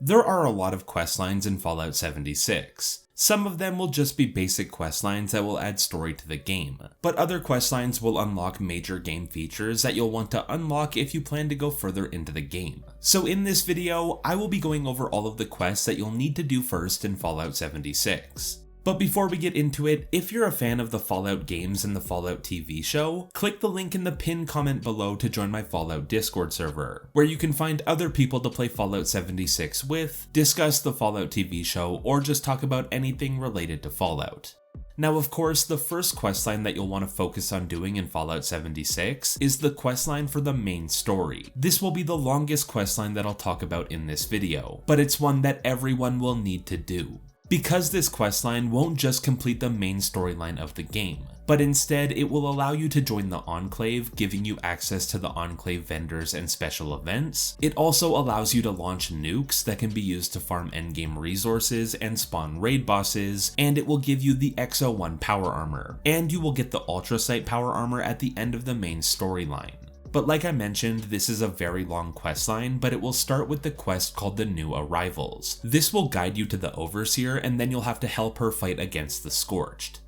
There are a lot of questlines in Fallout 76. Some of them will just be basic questlines that will add story to the game, but other questlines will unlock major game features that you'll want to unlock if you plan to go further into the game. So in this video, I will be going over all of the quests that you'll need to do first in Fallout 76. But before we get into it, if you're a fan of the Fallout games and the Fallout TV show, click the link in the pinned comment below to join my Fallout Discord server, where you can find other people to play Fallout 76 with, discuss the Fallout TV show, or just talk about anything related to Fallout. Now of course, the first questline that you'll want to focus on doing in Fallout 76 is the questline for the main story. This will be the longest questline that I'll talk about in this video, but it's one that everyone will need to do. Because this questline won't just complete the main storyline of the game, but instead it will allow you to join the Enclave, giving you access to the Enclave vendors and special events. It also allows you to launch nukes that can be used to farm endgame resources and spawn raid bosses, and it will give you the XO1 power armor, and you will get the Ultrasight power armor at the end of the main storyline. But like I mentioned, this is a very long questline, but it will start with the quest called the New Arrivals. This will guide you to the Overseer, and then you'll have to help her fight against the Scorched.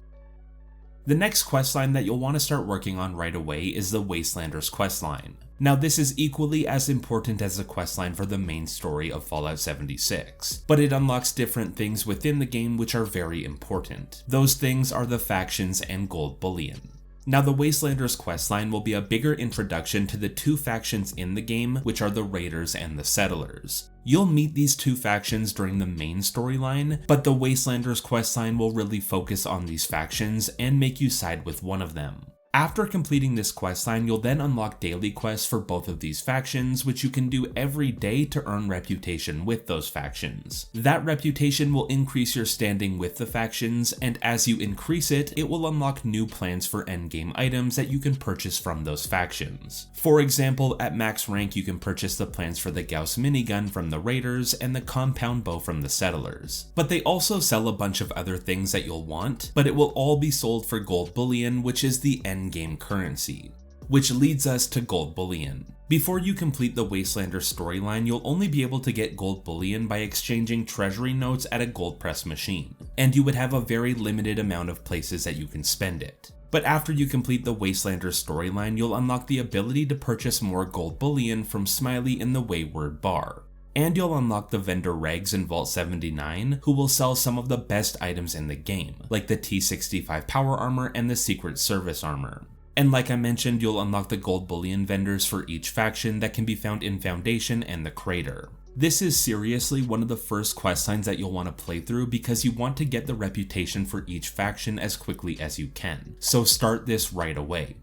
The next questline that you'll want to start working on right away is the Wastelanders questline. Now this is equally as important as the questline for the main story of Fallout 76, but it unlocks different things within the game which are very important. Those things are the factions and gold bullion. Now the Wastelanders questline will be a bigger introduction to the two factions in the game, which are the Raiders and the Settlers. You'll meet these two factions during the main storyline, but the Wastelanders questline will really focus on these factions and make you side with one of them. After completing this questline, you'll then unlock daily quests for both of these factions, which you can do every day to earn reputation with those factions. That reputation will increase your standing with the factions, and as you increase it, it will unlock new plans for endgame items that you can purchase from those factions. For example, at max rank you can purchase the plans for the Gauss minigun from the Raiders and the compound bow from the Settlers. But they also sell a bunch of other things that you'll want, but it will all be sold for gold bullion, which is the endgame currency. Which leads us to gold bullion. Before you complete the Wastelander storyline, you'll only be able to get gold bullion by exchanging treasury notes at a gold press machine, and you would have a very limited amount of places that you can spend it. But after you complete the Wastelander storyline, you'll unlock the ability to purchase more gold bullion from Smiley in the Wayward Bar. And you'll unlock the vendor Regs in Vault 79, who will sell some of the best items in the game, like the T65 power armor and the Secret Service armor. And like I mentioned, you'll unlock the gold bullion vendors for each faction that can be found in Foundation and the Crater. This is seriously one of the first questlines that you'll want to play through because you want to get the reputation for each faction as quickly as you can, so start this right away.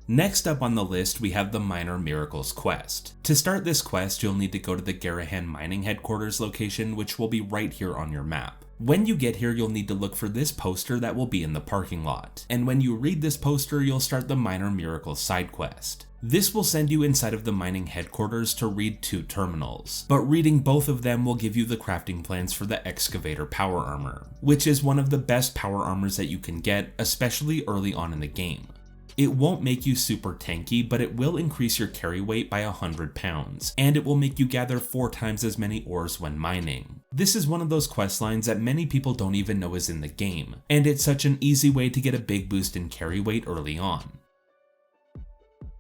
Next up on the list, we have the Minor Miracles quest. To start this quest, you'll need to go to the Garahan mining headquarters location, which will be right here on your map. When you get here, you'll need to look for this poster that will be in the parking lot. And when you read this poster, you'll start the Minor Miracles side quest. This will send you inside of the mining headquarters to read 2 terminals, but reading both of them will give you the crafting plans for the Excavator power armor, which is one of the best power armors that you can get, especially early on in the game. It won't make you super tanky, but it will increase your carry weight by 100 pounds, and it will make you gather 4 times as many ores when mining. This is one of those questlines that many people don't even know is in the game, and it's such an easy way to get a big boost in carry weight early on.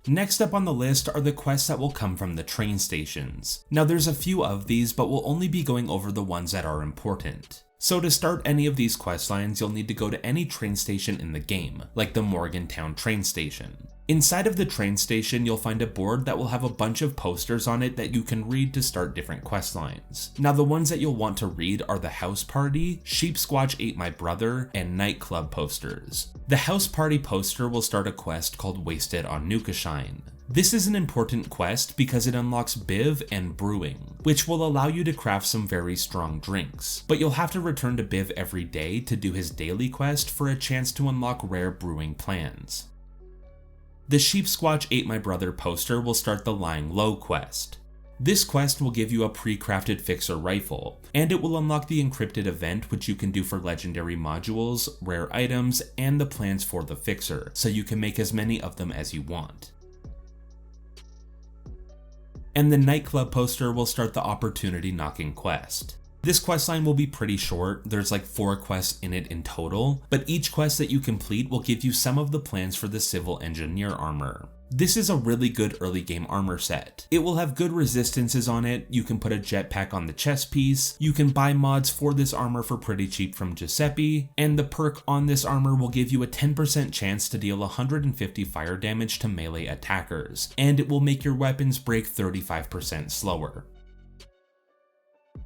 Next up on the list are the quests that will come from the train stations. Now there's a few of these, but we'll only be going over the ones that are important. So to start any of these questlines, you'll need to go to any train station in the game, like the Morgantown train station. Inside of the train station, you'll find a board that will have a bunch of posters on it that you can read to start different questlines. Now the ones that you'll want to read are the House Party, Sheep Squatch Ate My Brother, and Nightclub posters. The House Party poster will start a quest called Wasted on Nukashine. This is an important quest because it unlocks Biv and Brewing, which will allow you to craft some very strong drinks, but you'll have to return to Biv every day to do his daily quest for a chance to unlock rare brewing plans. The Sheep Squatch Ate My Brother poster will start the Lying Low quest. This quest will give you a pre-crafted fixer rifle, and it will unlock the encrypted event which you can do for legendary modules, rare items, and the plans for the fixer, so you can make as many of them as you want. And the nightclub poster will start the opportunity knocking quest. This questline will be pretty short, there's like 4 quests in it in total, but each quest that you complete will give you some of the plans for the civil engineer armor. This is a really good early game armor set. It will have good resistances on it, you can put a jetpack on the chest piece, you can buy mods for this armor for pretty cheap from Giuseppe, and the perk on this armor will give you a 10% chance to deal 150 fire damage to melee attackers, and it will make your weapons break 35% slower.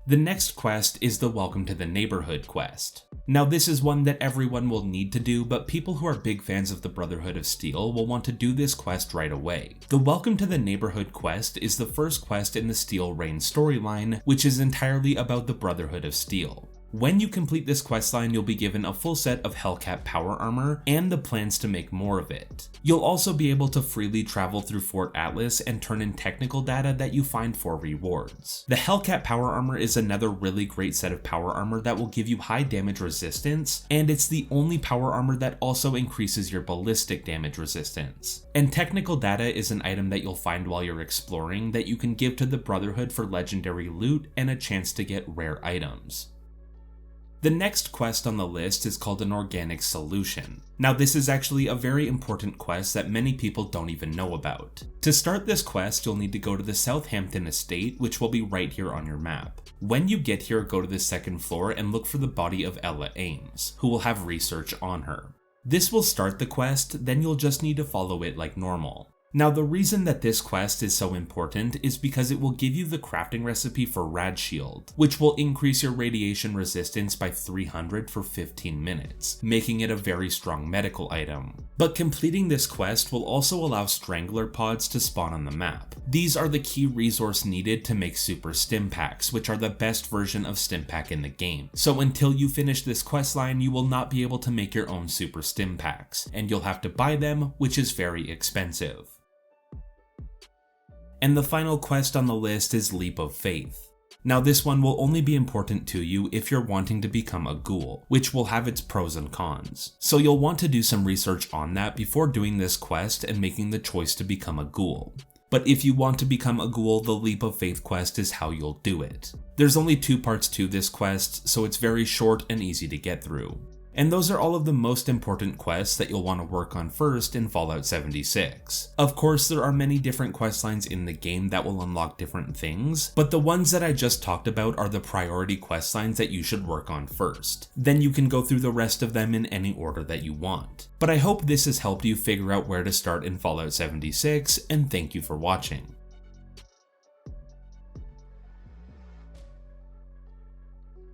The next quest is the Welcome to the Neighborhood quest. Now this is one that everyone will need to do, but people who are big fans of the Brotherhood of Steel will want to do this quest right away. The Welcome to the Neighborhood quest is the first quest in the Steel Reign storyline, which is entirely about the Brotherhood of Steel. When you complete this questline, you'll be given a full set of Hellcat power armor and the plans to make more of it. You'll also be able to freely travel through Fort Atlas and turn in technical data that you find for rewards. The Hellcat power armor is another really great set of power armor that will give you high damage resistance, and it's the only power armor that also increases your ballistic damage resistance. And technical data is an item that you'll find while you're exploring that you can give to the Brotherhood for legendary loot and a chance to get rare items. The next quest on the list is called an Organic Solution. Now this is actually a very important quest that many people don't even know about. To start this quest, you'll need to go to the Southampton estate, which will be right here on your map. When you get here, go to the 2nd floor and look for the body of Ella Ames, who will have research on her. This will start the quest, then you'll just need to follow it like normal. Now the reason that this quest is so important is because it will give you the crafting recipe for Rad Shield, which will increase your radiation resistance by 300 for 15 minutes, making it a very strong medical item. But completing this quest will also allow Strangler pods to spawn on the map. These are the key resource needed to make Super Stim Packs, which are the best version of Stim Pack in the game. So until you finish this questline, you will not be able to make your own Super Stim Packs, and you'll have to buy them, which is very expensive. And the final quest on the list is Leap of Faith. Now this one will only be important to you if you're wanting to become a ghoul, which will have its pros and cons. So you'll want to do some research on that before doing this quest and making the choice to become a ghoul. But if you want to become a ghoul, the Leap of Faith quest is how you'll do it. There's only 2 parts to this quest, so it's very short and easy to get through. And those are all of the most important quests that you'll want to work on first in Fallout 76. Of course, there are many different questlines in the game that will unlock different things, but the ones that I just talked about are the priority questlines that you should work on first. Then you can go through the rest of them in any order that you want. But I hope this has helped you figure out where to start in Fallout 76, and thank you for watching.